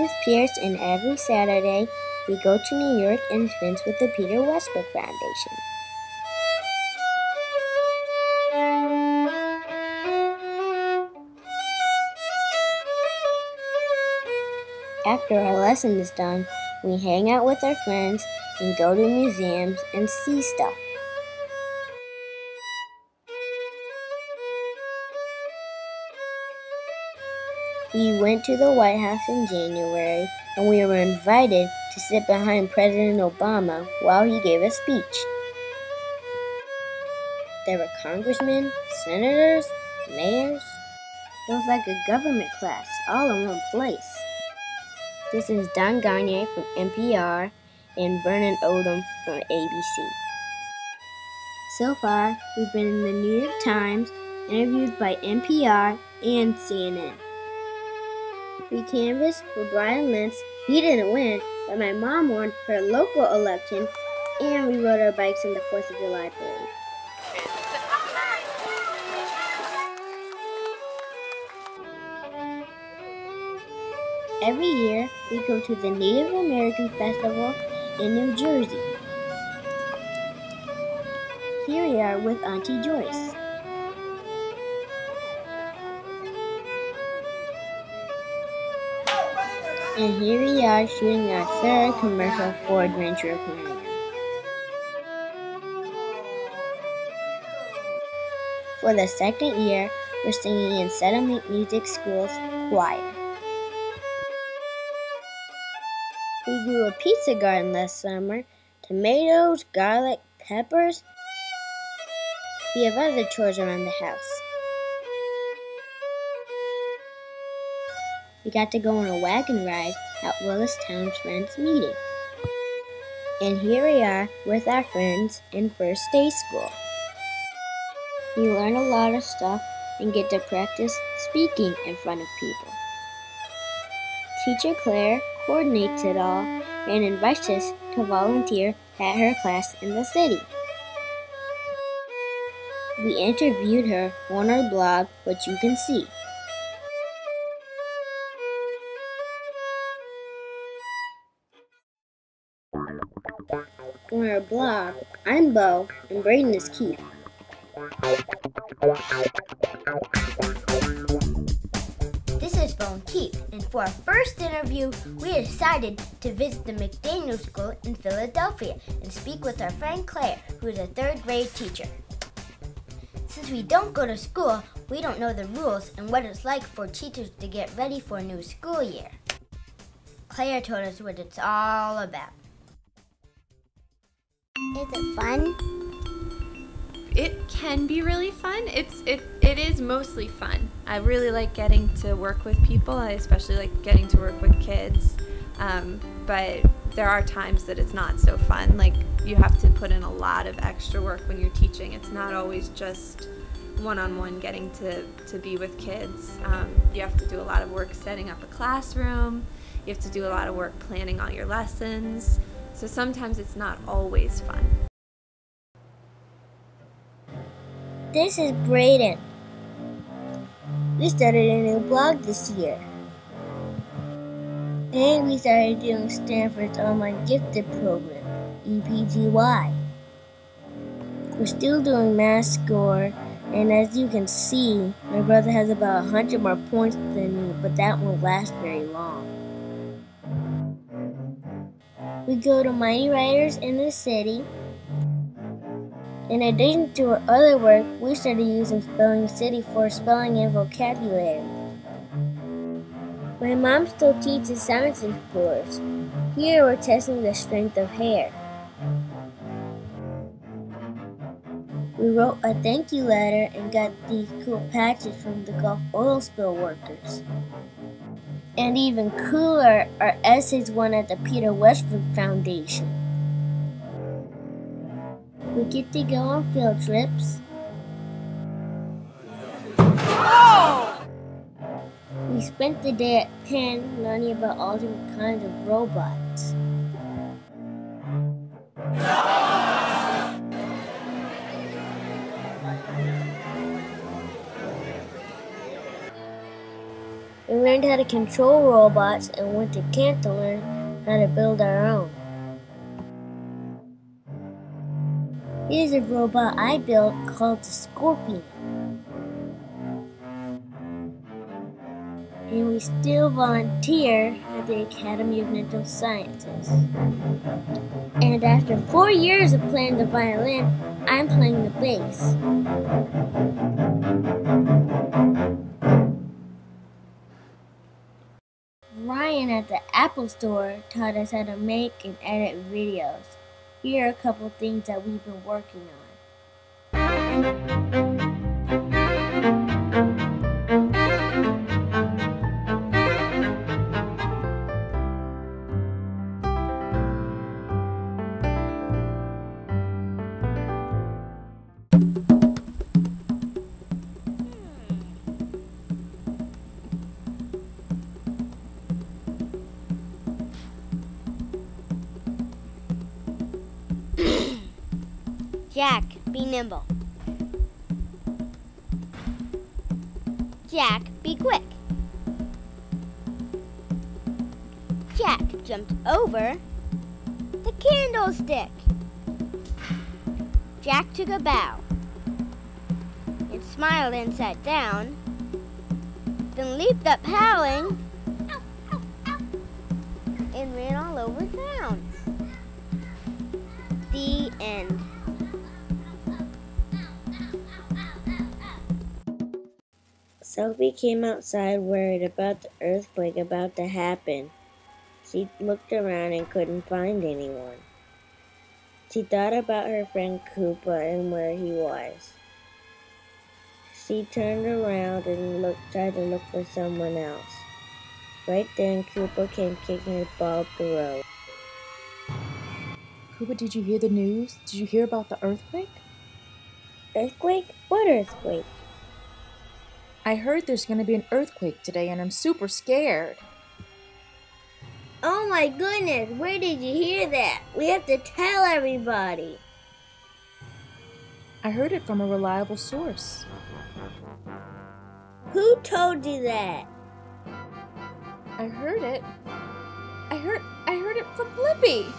is Peirce, and every Saturday we go to New York and events with the Peter Westbrook Foundation. After our lesson is done, we hang out with our friends and go to museums and see stuff. We went to the White House in January, and we were invited to sit behind President Obama while he gave a speech. There were congressmen, senators, mayors. It was like a government class, all in one place. This is Don Gagne from NPR and Vernon Odom from ABC. So far, we've been in the New York Times, interviewed by NPR and CNN. We canvassed for Brian Lentz. He didn't win, but my mom won her local election, and we rode our bikes in the 4th of July parade. Every year, we go to the Native American Festival in New Jersey. Here we are with Auntie Joyce. And here we are shooting our third commercial for Adventure Aquarium. For the second year, we're singing in Settlement Music School's choir. We grew a pizza garden last summer, tomatoes, garlic, peppers. We have other chores around the house. We got to go on a wagon ride at Willis Town's Friends meeting. And here we are with our friends in First Day School. We learn a lot of stuff and get to practice speaking in front of people. Teacher Claire coordinates it all and invites us to volunteer at her class in the city. We interviewed her on our blog, which you can see. On our blog, I'm Bo and Braden is Keith. This is Bo and Keith, and for our first interview, we decided to visit the McDaniel School in Philadelphia and speak with our friend Claire, who is a 3rd grade teacher. Since we don't go to school, we don't know the rules and what it's like for teachers to get ready for a new school year. Claire told us what it's all about. Is it fun? It can be really fun. It is mostly fun. I really like getting to work with people. I especially like getting to work with kids. But there are times that it's not so fun. Like, you have to put in a lot of extra work when you're teaching. It's not always just one-on-one getting to be with kids. You have to do a lot of work setting up a classroom. You have to do a lot of work planning all your lessons. So sometimes it's not always fun. This is Braden. We started a new blog this year. And we started doing Stanford's online gifted program, EPGY. We're still doing math score, and as you can see, my brother has about 100 more points than me, but that won't last very long. We go to Mighty Writers in the city. In addition to our other work, we started using Spelling City for spelling and vocabulary. My mom still teaches science explorers. Here we're testing the strength of hair. We wrote a thank you letter and got these cool patches from the Gulf oil spill workers. And even cooler, our essays won at the Peter Westbrook Foundation. We get to go on field trips. We spent the day at Penn learning about all different kinds of robots. We learned learned how to control robots and went to camp to learn how to build our own. Here's a robot I built called the Scorpion. And we still volunteer at the Academy of Mental Sciences. And after 4 years of playing the violin, I'm playing the bass. Ryan at the Apple Store taught us how to make and edit videos. Here are a couple things that we've been working on. Jack, be nimble. Jack, be quick. Jack jumped over the candlestick. Jack took a bow and smiled and sat down, then leaped up howling and ran all over town. The end. Sophie came outside worried about the earthquake about to happen. She looked around and couldn't find anyone. She thought about her friend Koopa and where he was. She turned around and tried to look for someone else. Right then, Koopa came kicking his ball up the road. Koopa, did you hear the news? Did you hear about the earthquake? Earthquake? What earthquake? I heard there's going to be an earthquake today and I'm super scared. Oh my goodness, where did you hear that? We have to tell everybody. I heard it from a reliable source. Who told you that? I heard it. I heard it from Blippi.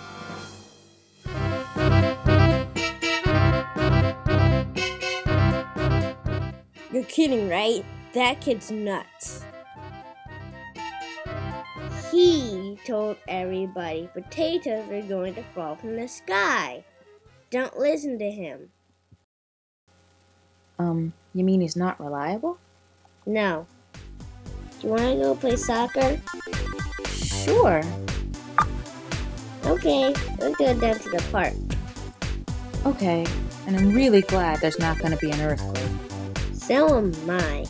You're kidding, right? That kid's nuts. He told everybody potatoes were going to fall from the sky. Don't listen to him. You mean he's not reliable? No. Do you want to go play soccer? Sure. Okay, let's go down to the park. Okay, and I'm really glad there's not going to be an earthquake. So am I.